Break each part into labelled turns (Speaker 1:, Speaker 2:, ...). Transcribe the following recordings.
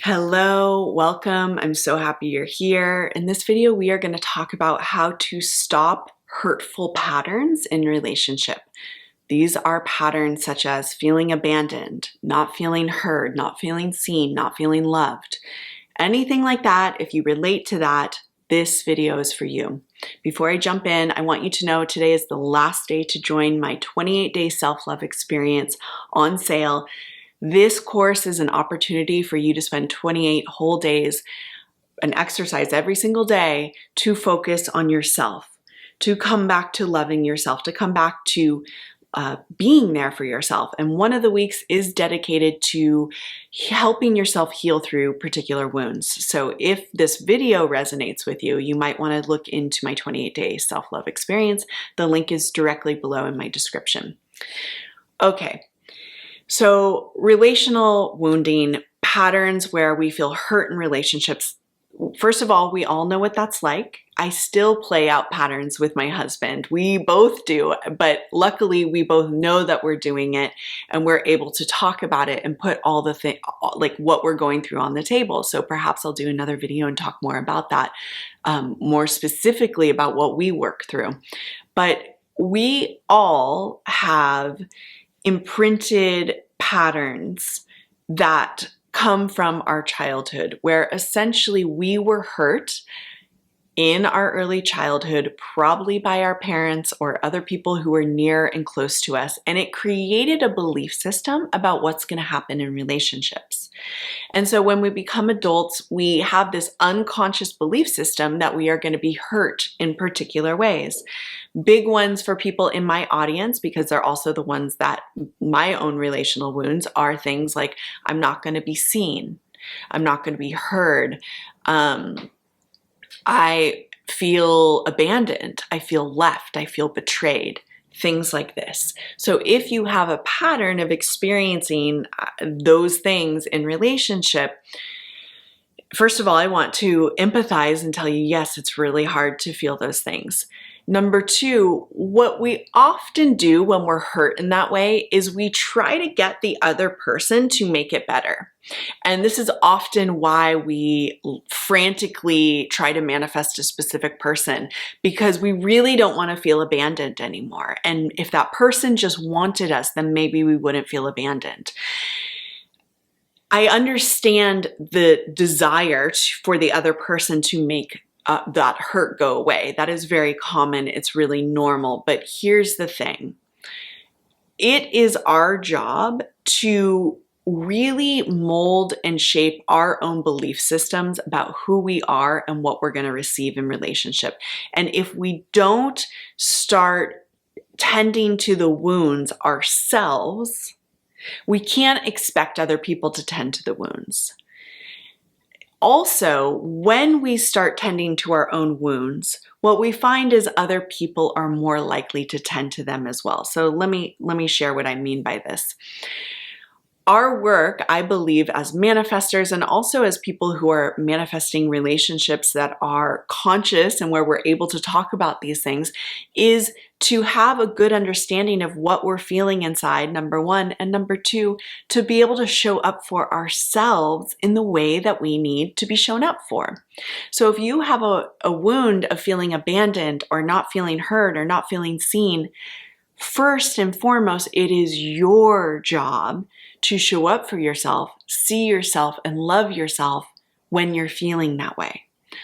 Speaker 1: Hello, welcome. I'm so happy you're here. In this video, we are going to talk about how to stop hurtful patterns in relationship. These are patterns such as feeling abandoned, not feeling heard, not feeling seen, not feeling loved. Anything like that, if you relate to that, this video is for you. Before I jump in, I want you to know today is the last day to join my 28-day self-love experience on sale. This course is an opportunity for you to spend 28 whole days, an exercise every single day, to focus on yourself, to come back to loving yourself, to come back to being there for yourself. And one of the weeks is dedicated to helping yourself heal through particular wounds. So if this video resonates with you, you might want to look into my 28-day self-love experience. The link is directly below in my description. Okay. So relational wounding, patterns where we feel hurt in relationships. First of all, we all know what that's like. I still play out patterns with my husband. We both do, but luckily we both know that we're doing it and we're able to talk about it and put all the things, like what we're going through on the table. So perhaps I'll do another video and talk more about that, more specifically about what we work through. But we all have imprinted patterns that come from our childhood, where essentially we were hurt in our early childhood, probably by our parents or other people who were near and close to us. And it created a belief system about what's going to happen in relationships. And so when we become adults, we have this unconscious belief system that we are going to be hurt in particular ways. Big ones for people in my audience, because they're also the ones that my own relational wounds are, things like I'm not going to be seen. I'm not going to be heard. I feel abandoned. I feel left. I feel betrayed. Things like this. So if you have a pattern of experiencing those things in relationship, first of all, I want to empathize and tell you, yes, it's really hard to feel those things. Number two, what we often do when we're hurt in that way is we try to get the other person to make it better. And this is often why we frantically try to manifest a specific person, because we really don't want to feel abandoned anymore. And if that person just wanted us, then maybe we wouldn't feel abandoned. I understand the desire for the other person to make that hurt go away. That is very common. It's really normal. But here's the thing. It is our job to really mold and shape our own belief systems about who we are and what we're going to receive in relationship. And if we don't start tending to the wounds ourselves, we can't expect other people to tend to the wounds. Also, when we start tending to our own wounds, what we find is other people are more likely to tend to them as well. So let me share what I mean by this. Our work, I believe, as manifestors and also as people who are manifesting relationships that are conscious and where we're able to talk about these things, is to have a good understanding of what we're feeling inside, number one, and number two, to be able to show up for ourselves in the way that we need to be shown up for. So if you have a wound of feeling abandoned or not feeling heard or not feeling seen, first and foremost, it is your job to show up for yourself, see yourself, and love yourself when you're feeling that way.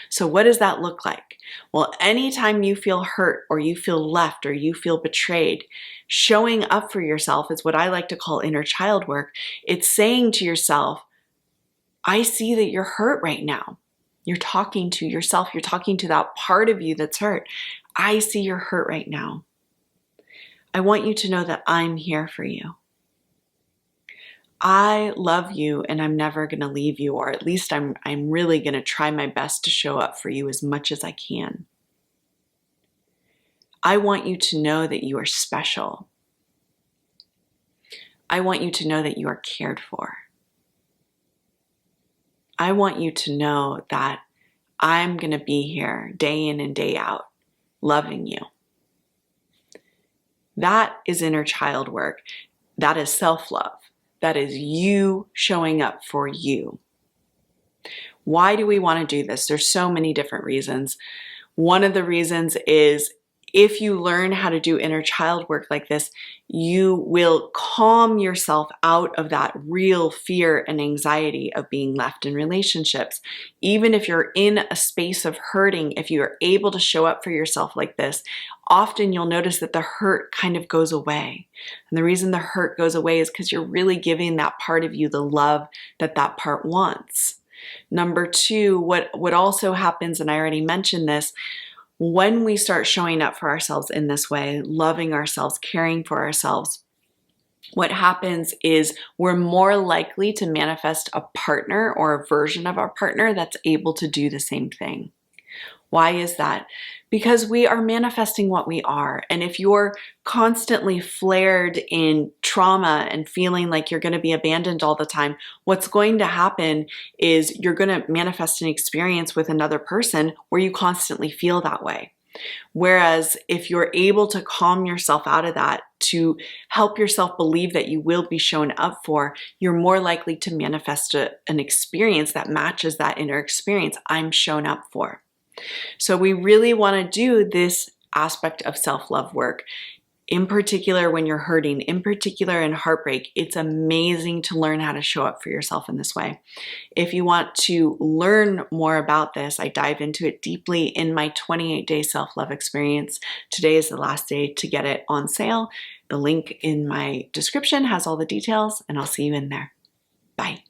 Speaker 1: So what does that look like? Well, anytime you feel hurt or you feel left or you feel betrayed, showing up for yourself is what I like to call inner child work. It's saying to yourself, I see that you're hurt right now. You're talking to yourself. You're talking to that part of you that's hurt. I see you're hurt right now. I want you to know that I'm here for you. I love you and I'm never going to leave you, or at least I'm really going to try my best to show up for you as much as I can. I want you to know that you are special. I want you to know that you are cared for. I want you to know that I'm going to be here day in and day out, loving you. That is inner child work. That is self-love. That is you showing up for you. Why do we want to do this? There's so many different reasons. One of the reasons is if you learn how to do inner child work like this, you will calm yourself out of that real fear and anxiety of being left in relationships. Even if you're in a space of hurting, if you are able to show up for yourself like this, often you'll notice that the hurt kind of goes away. And the reason the hurt goes away is because you're really giving that part of you the love that that part wants. Number two, what also happens, and I already mentioned this, when we start showing up for ourselves in this way, loving ourselves, caring for ourselves, what happens is we're more likely to manifest a partner or a version of our partner that's able to do the same thing. Why is that? Because we are manifesting what we are. And if you're constantly flared in trauma and feeling like you're going to be abandoned all the time, what's going to happen is you're going to manifest an experience with another person where you constantly feel that way. Whereas if you're able to calm yourself out of that, to help yourself believe that you will be shown up for, you're more likely to manifest an experience that matches that inner experience I'm shown up for. So we really want to do this aspect of self-love work. In particular, when you're hurting, in particular in heartbreak, it's amazing to learn how to show up for yourself in this way. If you want to learn more about this, I dive into it deeply in my 28-day self-love experience. Today is the last day to get it on sale. The link in my description has all the details, and I'll see you in there. Bye.